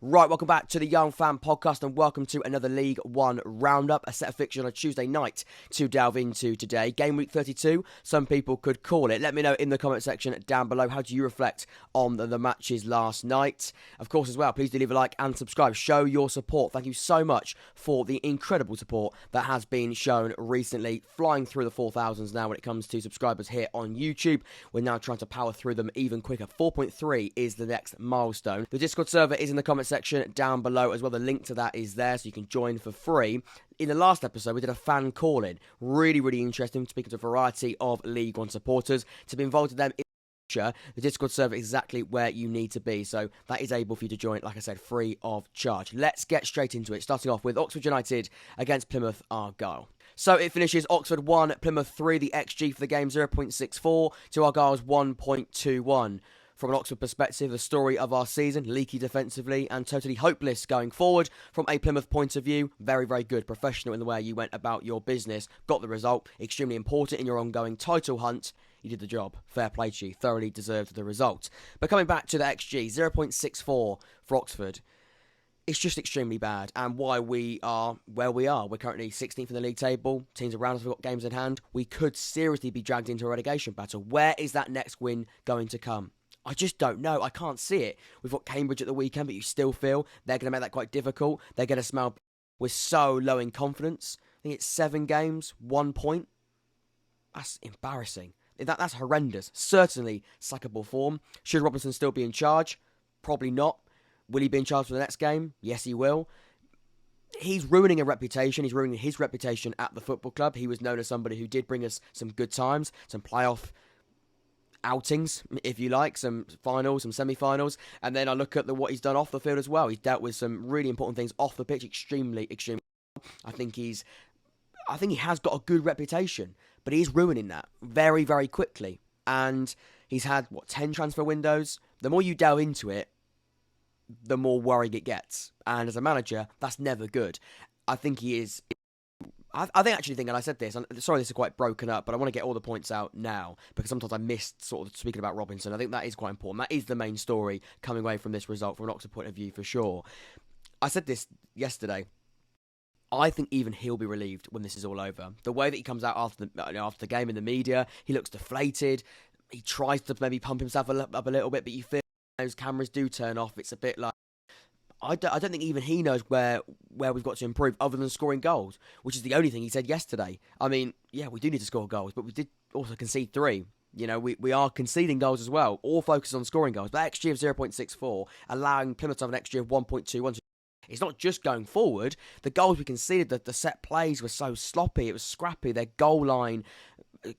Right, welcome back to the Young Fan Podcast and welcome to another League One Roundup, a set of fixtures on a Tuesday night to delve into today. Game week 32, some people could call it. Let me know in the comment section down below, how do you reflect on the matches last night? Of course, as well, please do leave a like and subscribe. Show your support. Thank you so much for the incredible support that has been shown recently. Flying through the 4,000s now when it comes to subscribers here on YouTube. We're now trying to power through them even quicker. 4.3 is the next milestone. The Discord server is in the comment section down below as well. The link to that is there, so you can join for free. In the last episode, we did a fan call-in. Really interesting, speaking to a variety of League One supporters. To be involved with them in the future, the Discord server is exactly where you need to be, so that is able for you to join, like I said, free of charge. Let's get straight into it, starting off with Oxford United against Plymouth Argyle. So it finishes Oxford 1, Plymouth 3, the XG for the game 0.64 to Argyle's 1.21. From an Oxford perspective, the story of our season, leaky defensively and totally hopeless going forward. From a Plymouth point of view, very good, professional in the way you went about your business, got the result, extremely important in your ongoing title hunt. You did the job, fair play to you, thoroughly deserved the result. But coming back to the XG, 0.64 for Oxford. It's just extremely bad, and why we are where we are. We're currently 16th in the league table. Teams around us have got games in hand. We could seriously be dragged into a relegation battle. Where is that next win going to come? I just don't know. I can't see it. We've got Cambridge at the weekend, but you still feel they're going to make that quite difficult. They're going to smell. We're so low in confidence. I think it's 7 games, 1 point. That's embarrassing. That's horrendous. Certainly sackable form. Should Robinson still be in charge? Probably not. Will he be in charge for the next game? Yes, he will. He's ruining a reputation. He's ruining his reputation at the football club. He was known as somebody who did bring us some good times, some playoff outings, if you like, some finals, some semi-finals, and then I look at what he's done off the field as well. He's dealt with some really important things off the pitch, extremely. I think he has got a good reputation, but he's ruining that very quickly. And he's had 10 transfer windows. The more you delve into it, the more worrying it gets. And as a manager, that's never good. I think he is. I think, and I said this, sorry this is quite broken up, but I want to get all the points out now, because sometimes I missed sort of speaking about Robinson. I think that is quite important. That is the main story coming away from this result from an Oxford point of view, for sure. I said this yesterday. I think even he'll be relieved when this is all over. The way that he comes out after the game in the media, he looks deflated. He tries to maybe pump himself up a little bit, but you feel those cameras do turn off. It's a bit like, I don't think even he knows where we've got to improve other than scoring goals, which is the only thing he said yesterday. I mean, yeah, we do need to score goals, but we did also concede 3. You know, we are conceding goals as well, all focused on scoring goals. But XG of 0.64, allowing Plymouth to have an XG of 1.21. It's not just going forward. The goals we conceded, the set plays were so sloppy. It was scrappy. Their goal line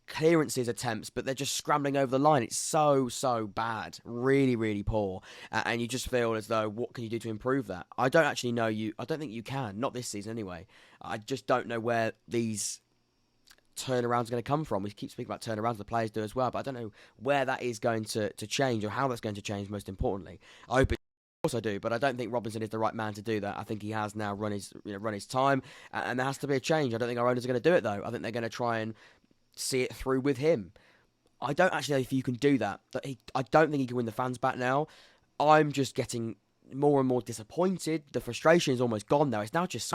clearances attempts, but they're just scrambling over the line. It's so bad. Really poor. And you just feel as though, what can you do to improve that? I don't actually know I don't think you can. Not this season anyway. I just don't know where these turnarounds are going to come from. We keep speaking about turnarounds, the players do as well, but I don't know where that is going to change, or how that's going to change, most importantly. I hope it. Of course I do, but I don't think Robinson is the right man to do that. I think he has now run his time, and there has to be a change. I don't think our owners are going to do it, though. I think they're going to try and see it through with him. I don't actually know if you can do that. I don't think he can win the fans back now. I'm just getting more and more disappointed. The frustration is almost gone now. It's now just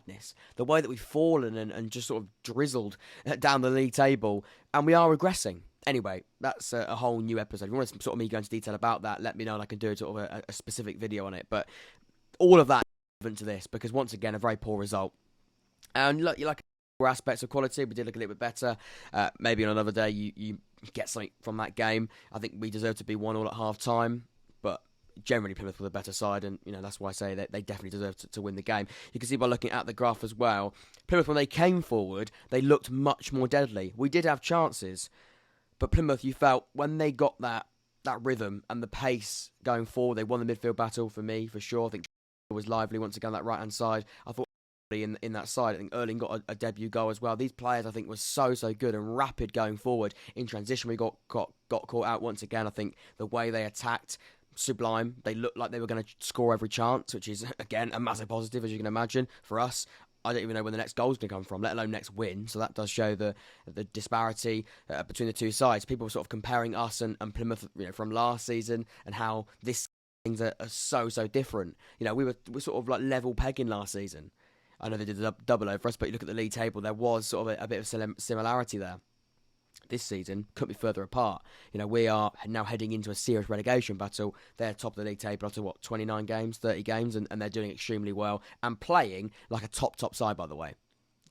sadness. The way that we've fallen and just sort of drizzled down the league table, and we are regressing. Anyway, that's a whole new episode. If you want to sort of me go into detail about that, let me know and I can do sort of a specific video on it. But all of that is relevant to this, because once again, a very poor result. And look, you like aspects of quality, we did look a little bit better. Maybe on another day you get something from that game. I think we deserve to be 1-1 at half time, but generally Plymouth were the better side, and that's why I say that they definitely deserve to win the game. You can see by looking at the graph as well, Plymouth, when they came forward, they looked much more deadly. We did have chances, but Plymouth, you felt when they got that rhythm and the pace going forward, they won the midfield battle for me, for sure. I think it was lively once again on that right hand side. I thought in that side, I think Erling got a debut goal as well. These players, I think, were so good and rapid going forward. In transition, we got caught out once again. I think the way they attacked, sublime. They looked like they were going to score every chance, which is, again, a massive positive, as you can imagine, for us. I don't even know where the next goal's going to come from, let alone next win. So that does show the disparity between the two sides. People were sort of comparing us and Plymouth, from last season, and how this things are so different. You know, we're sort of like level pegging last season. I know they did a double over us, but you look at the league table, there was sort of a bit of similarity there. This season couldn't be further apart. You know, we are now heading into a serious relegation battle. They're top of the league table after 29 games, 30 games, and they're doing extremely well and playing like a top side, by the way.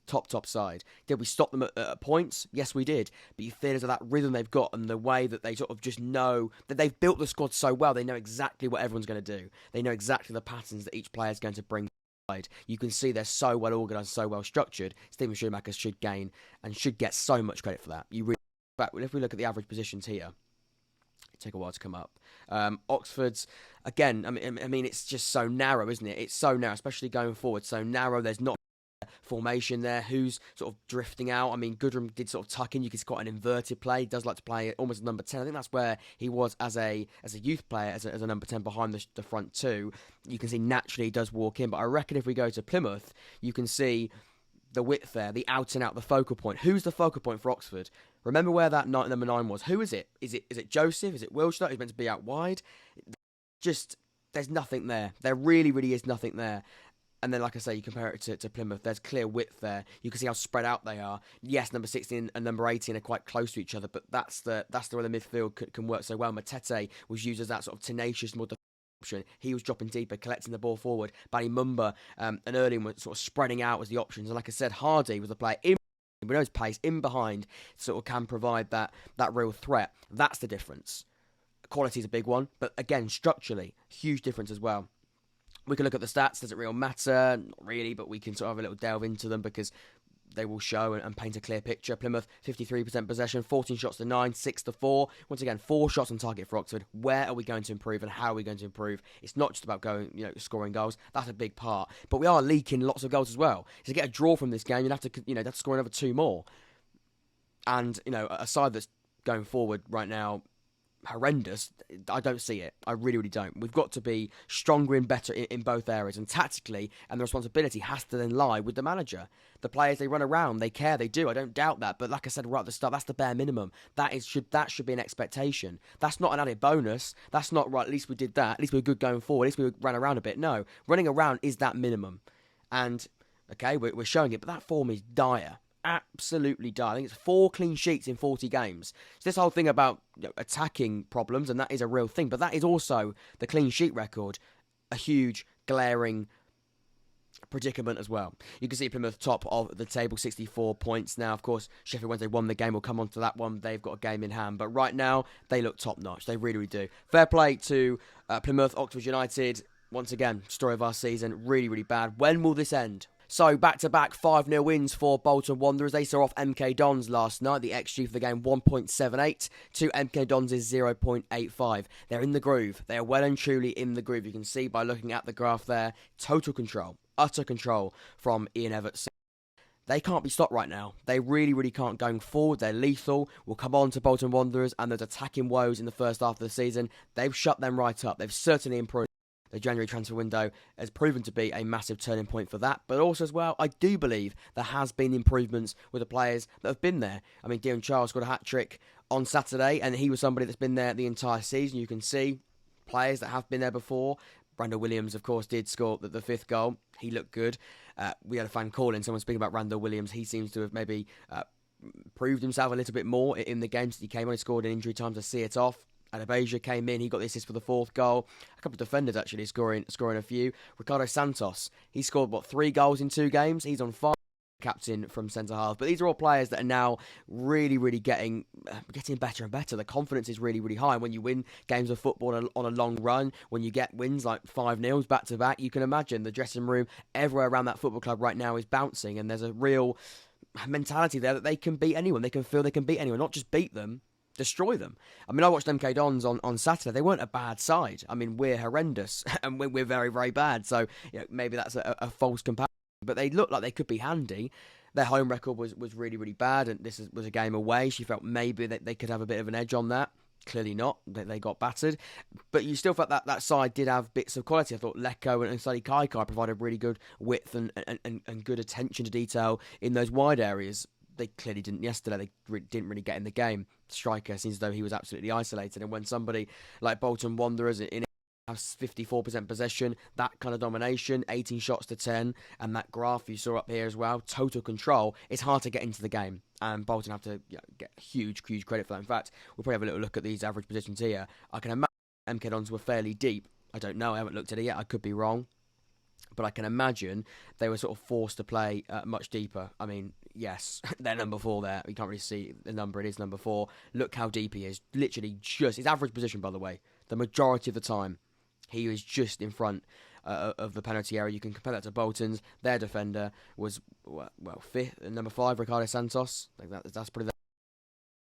Top side. Did we stop them at points? Yes, we did. But you feel as though that rhythm they've got and the way that they sort of just know that they've built the squad so well, they know exactly what everyone's going to do. They know exactly the patterns that each player is going to bring. You can see they're so well organised, so well structured. Steven Schumacher should gain and should get so much credit for that. But if we look at the average positions here, it take a while to come up. Oxford's, again, I mean, it's just so narrow, isn't it? It's so narrow, especially going forward. So narrow, there's not formation there. Who's sort of drifting out? I mean, Goodrum did sort of tuck in. You can see quite an inverted play. He does like to play almost number 10. I think that's where he was as a youth player, as a number 10 behind the front two. You can see naturally he does walk in. But I reckon if we go to Plymouth, you can see the width there, the out and out, the focal point. Who's the focal point for Oxford? Remember where that number 9 was. Who is it? Is it Joseph? Is it Wilshire? He's meant to be out wide. Just, there's nothing there. There really is nothing there. And then, like I say, you compare it to Plymouth, there's clear width there. You can see how spread out they are. Yes, number 16 and number 18 are quite close to each other, but that's the way the midfield can work so well. Matete was used as that sort of tenacious, more option. He was dropping deeper, collecting the ball forward. Barry Mumba and Erling were sort of spreading out as the options. And like I said, Hardy was the player in with his pace, in behind, sort of can provide that real threat. That's the difference. Quality is a big one, but again, structurally, huge difference as well. We can look at the stats. Does it really matter? Not really, but we can sort of have a little delve into them because they will show and paint a clear picture. Plymouth, 53% possession, 14 shots to 9, 6 to 4. Once again, 4 shots on target for Oxford. Where are we going to improve and how are we going to improve? It's not just about scoring goals. That's a big part. But we are leaking lots of goals as well. To get a draw from this game, you'd have to score another 2 more. And, a side that's going forward right now, horrendous, I don't see it. I really don't. We've got to be stronger and better in both areas, and tactically, and the responsibility has to then lie with the manager. The players, they run around, they care, they do, I don't doubt that, but like I said right at the start, that's the bare minimum. That should be an expectation. That's not an added bonus. That's not, right, at least we did that, at least we were good going forward, at least we ran around a bit. No, running around is that minimum. And, okay, we're showing it, but that form is dire. Absolutely dire. I think it's 4 clean sheets in 40 games. So this whole thing about attacking problems, and that is a real thing, but that is also the clean sheet record, a huge, glaring predicament as well. You can see Plymouth top of the table, 64 points now. Of course, Sheffield Wednesday won the game. We'll come on to that one. They've got a game in hand, but right now they look top notch. They really do. Fair play to Plymouth. Oxford United, once again, story of our season, really bad. When will this end? So, back-to-back 5-0 wins for Bolton Wanderers. They saw off MK Dons last night. The XG for the game, 1.78 to MK Dons' 0.85. They're in the groove. They are well and truly in the groove. You can see by looking at the graph there, total control, utter control from Ian Everts. They can't be stopped right now. They really can't going forward. They're lethal. We'll come on to Bolton Wanderers and those attacking woes in the first half of the season. They've shut them right up. They've certainly improved. The January transfer window has proven to be a massive turning point for that. But also as well, I do believe there has been improvements with the players that have been there. I mean, Dion Charles got a hat-trick on Saturday, and he was somebody that's been there the entire season. You can see players that have been there before. Randall Williams, of course, did score the 5th goal. He looked good. We had a fan calling, someone speaking about Randall Williams. He seems to have maybe proved himself a little bit more in the games that he came on. He scored in injury time to see it off. Adebayo came in, he got the assist for the 4th goal. A couple of defenders actually scoring a few. Ricardo Santos, he scored 3 goals in 2 games. He's on fire, captain from centre half. But these are all players that are now really getting better and better. The confidence is really high. When you win games of football on a long run, when you get wins like 5-0 back to back, you can imagine the dressing room everywhere around that football club right now is bouncing, and there's a real mentality there that they can beat anyone. They can feel they can beat anyone, not just beat them, destroy them. I mean, I watched MK Dons on Saturday. They weren't a bad side. I mean, we're horrendous and we're very bad. So maybe that's a false comparison. But they looked like they could be handy. Their home record was really bad, and this was a game away. She felt maybe that they could have a bit of an edge on that. Clearly not. They got battered. But you still felt that side did have bits of quality. I thought Leko and Sadi Kaikai provided really good width and good attention to detail in those wide areas. They clearly didn't yesterday. They didn't really get in the game. Striker seems as though he was absolutely isolated. And when somebody like Bolton Wanderers in have 54% possession, that kind of domination, 18 shots to 10, and that graph you saw up here as well, total control, it's hard to get into the game. And Bolton have to get huge credit for that. In fact, we'll probably have a little look at these average positions here. I can imagine MK Dons were fairly deep. I don't know, I haven't looked at it yet, I could be wrong. But I can imagine they were sort of forced to play much deeper. I mean, yes, they're number 4 there. You can't really see the number. It is number 4. Look how deep he is. Literally just his average position, by the way. The majority of the time, he is just in front of the penalty area. You can compare that to Bolton's. Their defender was, fifth, number 5, Ricardo Santos. That's pretty.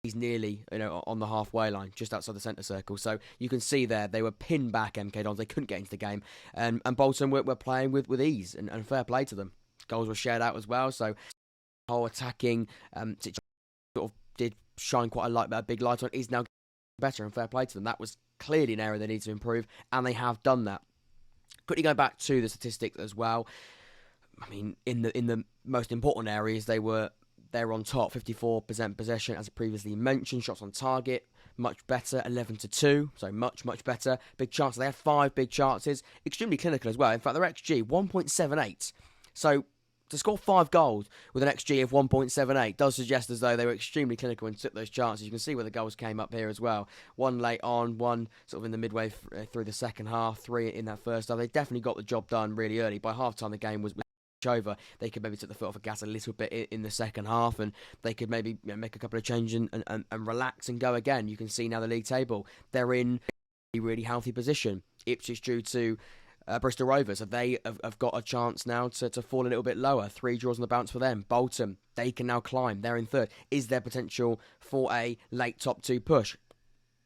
He's nearly, on the halfway line, just outside the centre circle. So you can see there, they were pinned back, MK Dons. They couldn't get into the game. And Bolton were playing with ease, and fair play to them. Goals were shared out as well. So the whole attacking situation sort of did shine quite a big light on. Is now better, and fair play to them. That was clearly an area they need to improve, and they have done that. Quickly going back to the statistics as well. I mean, in the most important areas, they're on top, 54% possession, as previously mentioned. Shots on target, much better, 11-2, so much better. Big chances, they had 5 big chances, extremely clinical as well. In fact, their XG, 1.78. So, to score 5 goals with an XG of 1.78 does suggest as though they were extremely clinical and took those chances. You can see where the goals came up here as well. One late on, one sort of in the midway through the second half, 3 in that first half. They definitely got the job done really early. By half-time, the game was over. They could maybe take the foot off the gas a little bit in the second half, and they could maybe make a couple of changes and relax and go again. You can see now the league table, they're in a really healthy position. Ipswich due to Bristol Rovers, so they have got a chance now to fall a little bit lower. 3 draws on the bounce for them. Bolton, they can now climb. They're in 3rd. Is there potential for a late top 2 push?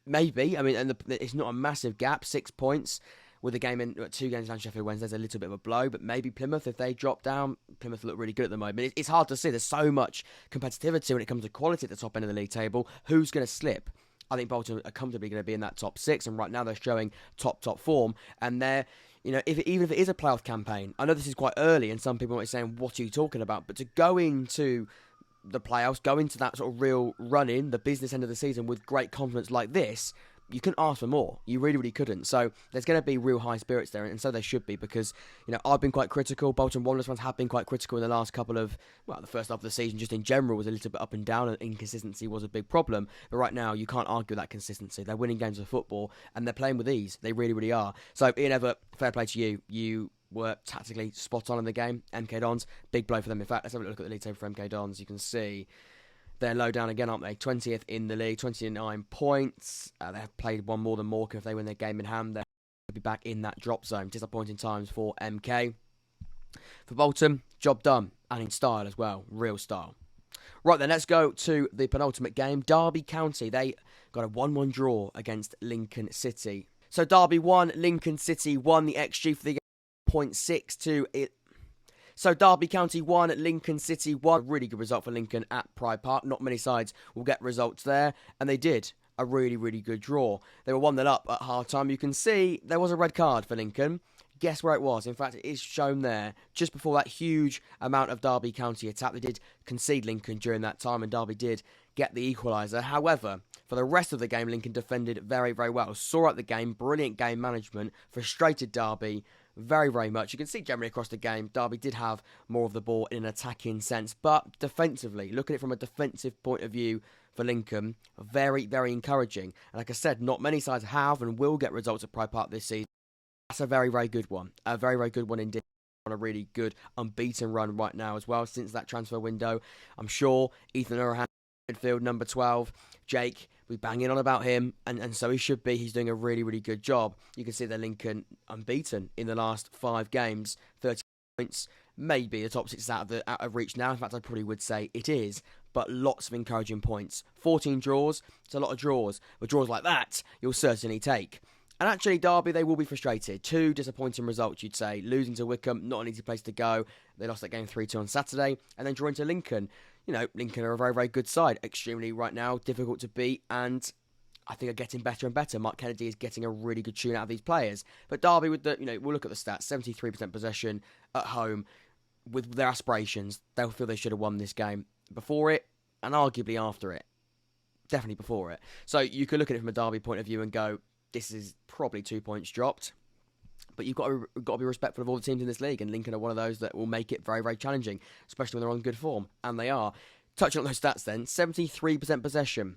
Maybe. I mean, and it's not a massive gap, 6 points. With a game in 2 games down Sheffield Wednesday, there's a little bit of a blow, but maybe Plymouth, if they drop down, Plymouth look really good at the moment. It's hard to see. There's so much competitivity when it comes to quality at the top end of the league table. Who's going to slip? I think Bolton are comfortably going to be in that top 6, and right now they're showing top form, and they're, even if it is a playoff campaign, I know this is quite early, and some people might be saying, what are you talking about? But to go into the playoffs, go into that sort of real run-in, the business end of the season with great confidence like this, you couldn't ask for more. You really couldn't. So there's going to be real high spirits there, and so they should be, because I've been quite critical. Bolton Wanderers fans have been quite critical in the last couple of, the first half of the season just in general was a little bit up and down, and inconsistency was a big problem. But right now you can't argue that consistency. They're winning games of football, and they're playing with ease. They really are. So Ian Everett, fair play to you. You were tactically spot on in the game. MK Dons, big blow for them. In fact, let's have a look at the league table for MK Dons. You can see they're low down again, aren't they? 20th in the league, 29 points. They have played one more than Morecambe. If they win their game in hand, they'll be back in that drop zone. Disappointing times for MK. For Bolton, job done. And in style as well. Real style. Right then, let's go to the penultimate game. Derby County, they got a 1-1 draw against Lincoln City. So Derby 1, Lincoln City 1. The XG for the game, 0.62. So Derby County 1, Lincoln City 1. A really good result for Lincoln at Pride Park. Not many sides will get results there, and they did. A really good draw. They were 1-0 up at half-time. You can see there was a red card for Lincoln. Guess where it was? In fact, it is shown there. Just before that huge amount of Derby County attack, they did concede Lincoln during that time, and Derby did get the equaliser. However, for the rest of the game, Lincoln defended very well. Saw out the game, brilliant game management, frustrated Derby very much. You can see generally across the game, Derby did have more of the ball in an attacking sense, but defensively, looking at it from a defensive point of view for Lincoln, very encouraging. And like I said, not many sides have and will get results at Pride Park this season. That's a very good one. A very good one indeed. On a really good unbeaten run right now as well since that transfer window. I'm sure Ethan Urahan, midfield number 12, Jake, we banging on about him, and so he should be. He's doing a really good job. You can see that Lincoln unbeaten in the last 5 games, 30 points. Maybe the top 6 is out of reach now. In fact, I probably would say it is, but lots of encouraging points. 14 draws, it's a lot of draws, but draws like that you'll certainly take. And actually, Derby, they will be frustrated. 2 disappointing results, you'd say. Losing to Wycombe, not an easy place to go. They lost that game 3-2 on Saturday, and then drawing to Lincoln. Lincoln are a very good side. Extremely, right now, difficult to beat, and I think are getting better and better. Mark Kennedy is getting a really good tune out of these players. But Derby, with the, we'll look at the stats. 73% possession at home. With their aspirations, they'll feel they should have won this game before it, and arguably after it. Definitely before it. So you could look at it from a Derby point of view and go, this is probably 2 points dropped. But you've got to be respectful of all the teams in this league, and Lincoln are one of those that will make it very, very challenging, especially when they're on good form, and they are. Touching on those stats then, 73% possession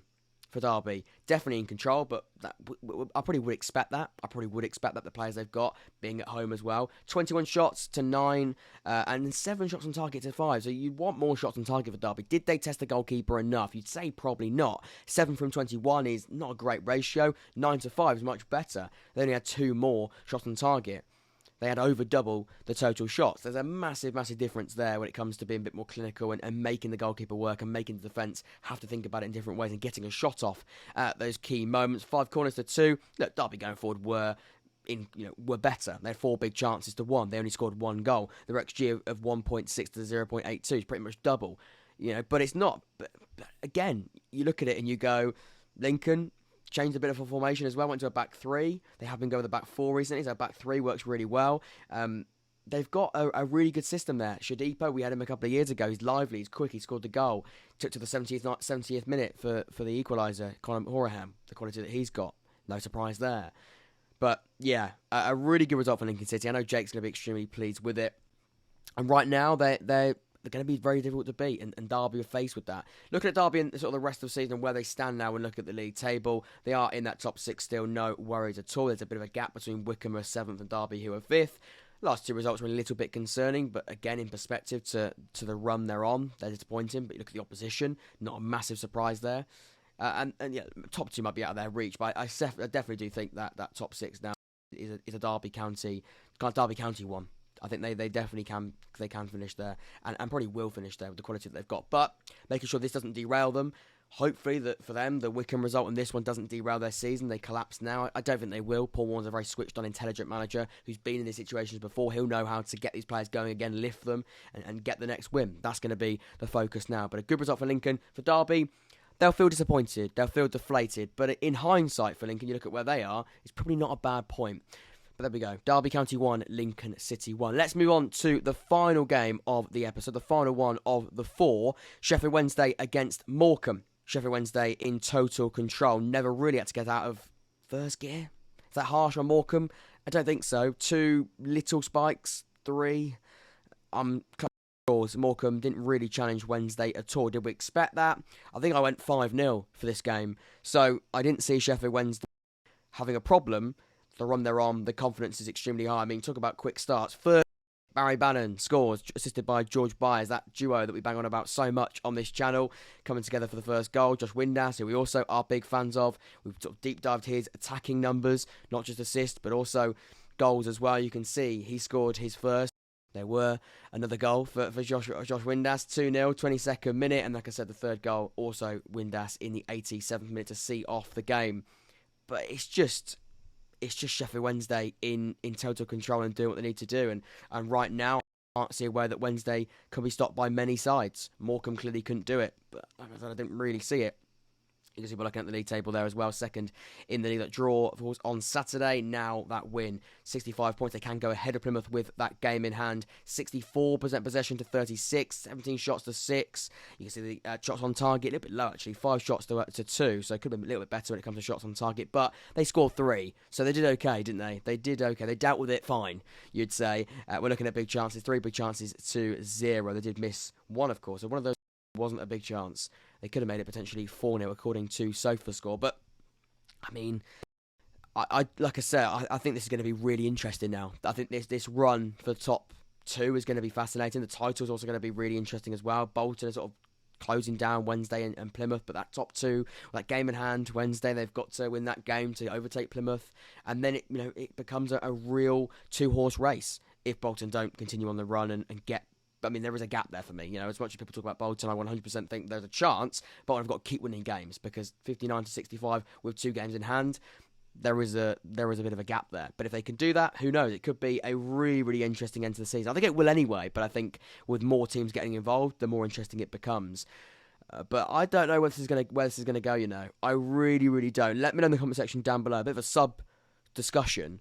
for Derby. Definitely in control, but I probably would expect that. I probably would expect that the players they've got being at home as well. 21 shots to 9, and 7 shots on target to 5. So you want more shots on target for Derby. Did they test the goalkeeper enough? You'd say probably not. 7 from 21 is not a great ratio. 9 to 5 is much better. They only had 2 more shots on target. They had over double the total shots. There's a massive, massive difference there when it comes to being a bit more clinical and making the goalkeeper work and making the defence have to think about it in different ways and getting a shot off at those key moments. 5 corners to 2. Look, Derby going forward were better. They had 4 big chances to 1. They only scored 1 goal. Their XG of 1.6 to 0.82 is pretty much double. But it's not. But again, you look at it and you go, Lincoln changed a bit of a formation as well, went to a back 3. They have been going with a back 4 recently, so back 3 works really well. They've got a really good system there. Shadipo, we had him a couple of years ago. He's lively, he's quick, he scored the goal. Took to the 70th minute for the equaliser, Conor Houriham, the quality that he's got. No surprise there. But yeah, a really good result for Lincoln City. I know Jake's going to be extremely pleased with it. And right now, they're going to be very difficult to beat, and Derby are faced with that. Looking at Derby and sort of the rest of the season and where they stand now and look at the league table, they are in that top 6 still, no worries at all. There's a bit of a gap between Wycombe who are 7th and Derby who are 5th. Last 2 results were a little bit concerning, but again, in perspective to the run they're on, they're disappointing. But you look at the opposition, not a massive surprise there. And yeah, top 2 might be out of their reach, but I definitely do think that top 6 now is a Derby County one. I think they definitely can finish there and probably will finish there with the quality that they've got. But making sure this doesn't derail them. Hopefully that for them, the Wycombe result and this one doesn't derail their season. They collapse now. I don't think they will. Paul Warren's a very switched on, intelligent manager who's been in these situations before. He'll know how to get these players going again, lift them and get the next win. That's going to be the focus now. But a good result for Lincoln. For Derby, they'll feel disappointed. They'll feel deflated. But in hindsight for Lincoln, you look at where they are, it's probably not a bad point. But there we go. Derby County 1, Lincoln City 1. Let's move on to the final game of the episode, the final one of the 4. Sheffield Wednesday against Morecambe. Sheffield Wednesday in total control. Never really had to get out of first gear. Is that harsh on Morecambe? I don't think so. 2 little spikes. 3. Morecambe didn't really challenge Wednesday at all. Did we expect that? I think I went 5-0 for this game. So I didn't see Sheffield Wednesday having a problem. The run they're on, the confidence is extremely high. I mean, talk about quick starts. First, Barry Bannon scores, assisted by George Byers, that duo that we bang on about so much on this channel, coming together for the first goal. Josh Windass, who we also are big fans of. We've sort of deep dived his attacking numbers, not just assists, but also goals as well. You can see he scored his first. There were another goal for Josh Windass, 2-0, 22nd minute, and like I said, the third goal, also Windass in the 87th minute to see off the game. But it's just Sheffield Wednesday in total control and doing what they need to do. And right now, I can't see a way that Wednesday can be stopped by many sides. Morecambe clearly couldn't do it, but like I said, I didn't really see it. You can see we're looking at the league table there as well. Second in the league. That draw, of course, on Saturday. Now that win. 65 points. They can go ahead of Plymouth with that game in hand. 64% possession to 36. 17 shots to 6. You can see the shots on target. A little bit low, actually. 5 shots to 2. So it could have been a little bit better when it comes to shots on target. But they scored 3. So they did okay, didn't they? They did okay. They dealt with it fine, you'd say. We're looking at big chances. 3 big chances to 0. They did miss 1, of course. So one of those wasn't a big chance. They could have made it potentially 4-0 according to SofaScore. But, I mean, I like I said, I think this is going to be really interesting now. I think this run for the top 2 is going to be fascinating. The title is also going to be really interesting as well. Bolton is sort of closing down Wednesday and Plymouth, but that top 2, that game in hand, Wednesday, they've got to win that game to overtake Plymouth. And then it becomes a real 2-horse race if Bolton don't continue on the run and get. I mean, there is a gap there for me. As much as people talk about Bolton, I 100% think there's a chance. Bolton have got to keep winning games because 59 to 65 with 2 games in hand, there is a bit of a gap there. But if they can do that, who knows? It could be a really, really interesting end to the season. I think it will anyway, but I think with more teams getting involved, the more interesting it becomes. But I don't know where this is going to go. I really, really don't. Let me know in the comment section down below. A bit of a sub discussion.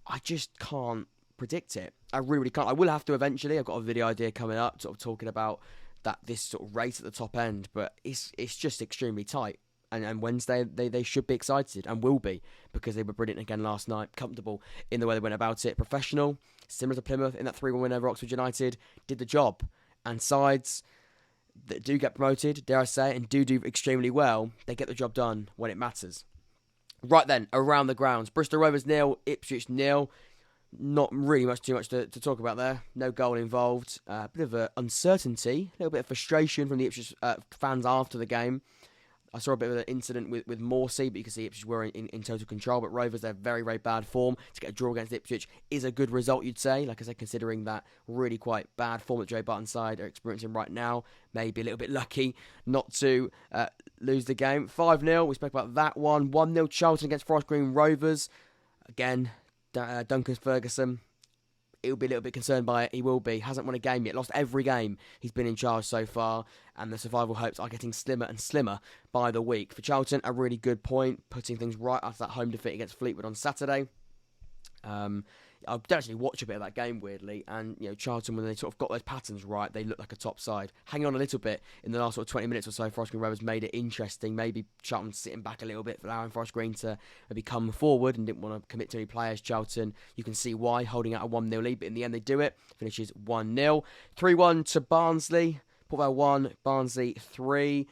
I just can't predict it. I really can't. I will have to eventually. I've got a video idea coming up, sort of talking about this sort of race at the top end, but it's just extremely tight. and Wednesday, they should be excited and will be, because they were brilliant again last night, comfortable in the way they went about it, professional, similar to Plymouth in that 3-1 win over Oxford United, did the job. And sides that do get promoted, dare I say it, and do extremely well, they get the job done when it matters. Right then, around the grounds, Bristol Rovers 0, Ipswich 0. Not really too much to talk about there. No goal involved. A bit of uncertainty, a little bit of frustration from the Ipswich fans after the game. I saw a bit of an incident with Morecambe, but you can see Ipswich were in total control. But Rovers, they're very, very bad form. To get a draw against Ipswich is a good result, you'd say. Like I said, considering that really quite bad form that Joe Burton's side are experiencing right now. Maybe a little bit lucky not to lose the game. 5-0, we spoke about that one. 1-0 Charlton against Forest Green Rovers. Again, Duncan Ferguson, he'll be a little bit concerned by it. He will be. Hasn't won a game yet. Lost every game he's been in charge so far. And the survival hopes are getting slimmer and slimmer by the week. For Charlton, a really good point. Putting things right after that home defeat against Fleetwood on Saturday. I did actually watch a bit of that game, weirdly. And, Charlton, when they sort of got those patterns right, they looked like a top side. Hanging on a little bit in the last sort of 20 minutes or so, Forest Green Rovers made it interesting. Maybe Charlton sitting back a little bit, allowing Forest Green to maybe come forward and didn't want to commit to any players. Charlton, you can see why, holding out a 1-0 lead. But in the end, they do it. Finishes 1-0. 3-1 to Barnsley. Port Vale 1, Barnsley 3.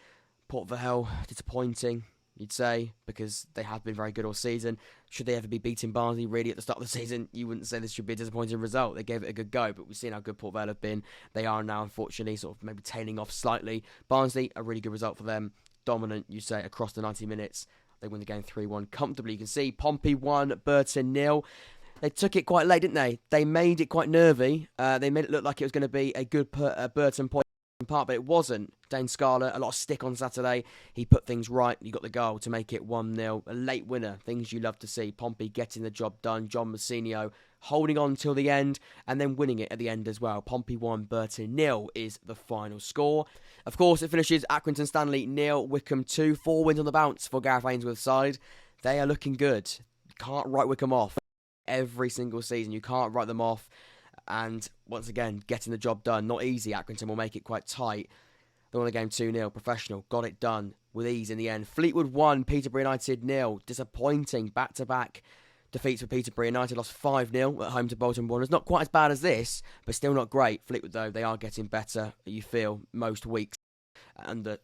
Port Vale, disappointing, you'd say, because they have been very good all season. Should they ever be beating Barnsley really at the start of the season, you wouldn't say this should be a disappointing result. They gave it a good go, but we've seen how good Port Vale have been. They are now, unfortunately, sort of maybe tailing off slightly. Barnsley, a really good result for them. Dominant, you say, across the 90 minutes. They win the game 3-1 comfortably. You can see Pompey 1, Burton 0. They took it quite late, didn't they? They made it quite nervy. They made it look like it was going to be a good Burton point part, but it wasn't. Dane Scarlett, a lot of stick on Saturday. He put things right. He got the goal to make it 1-0. A late winner. Things you love to see. Pompey getting the job done. John Massinio holding on till the end and then winning it at the end as well. Pompey 1, Burton 0 is the final score. Of course, it finishes Accrington Stanley 0, Wycombe 2. 4 wins on the bounce for Gareth Ainsworth's side. They are looking good. You can't write Wycombe off. Every single season, you can't write them off. And once again, getting the job done. Not easy. Accrington will make it quite tight. They won the game 2-0. Professional. Got it done with ease in the end. Fleetwood 1. Peterborough United 0. Disappointing. Back-to-back defeats for Peterborough United. Lost 5-0 at home to Bolton Wanderers. Not quite as bad as this, but still not great. Fleetwood, though, they are getting better, you feel, most weeks. Under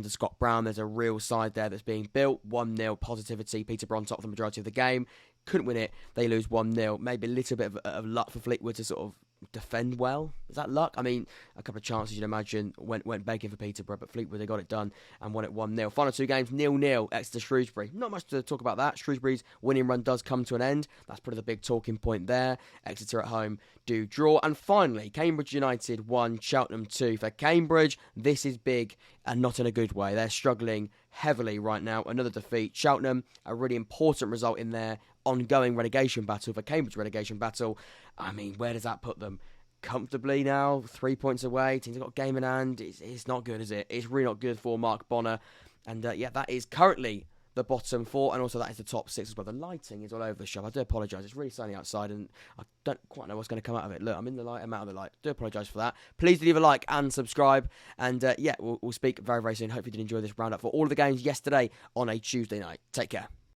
Scott Brown, there's a real side there that's being built. 1-0 positivity. Peterborough on top for the majority of the game. Couldn't win it. They lose 1-0. Maybe a little bit of luck for Fleetwood to sort of defend well. Is that luck? I mean, a couple of chances you'd imagine went begging for Peterborough, but Fleetwood, they got it done and won it 1-0. Final two games, 0-0, Exeter Shrewsbury. Not much to talk about that. Shrewsbury's winning run does come to an end. That's probably the big talking point there. Exeter at home do draw. And finally, Cambridge United 1, Cheltenham 2. For Cambridge, this is big and not in a good way. They're struggling heavily right now. Another defeat. Cheltenham, a really important result in their ongoing relegation battle, for Cambridge relegation battle. I mean, where does that put them? Comfortably now, 3 points away. Teams have got a game in hand. It's not good, is it? It's really not good for Mark Bonner. And that is currently the bottom four, and also that is the top six as well. The lighting is all over the shop. I do apologise. It's really sunny outside, and I don't quite know what's going to come out of it. Look, I'm in the light. I'm out of the light. I do apologise for that. Please leave a like and subscribe. And we'll speak very, very soon. Hope you did enjoy this roundup for all of the games yesterday on a Tuesday night. Take care.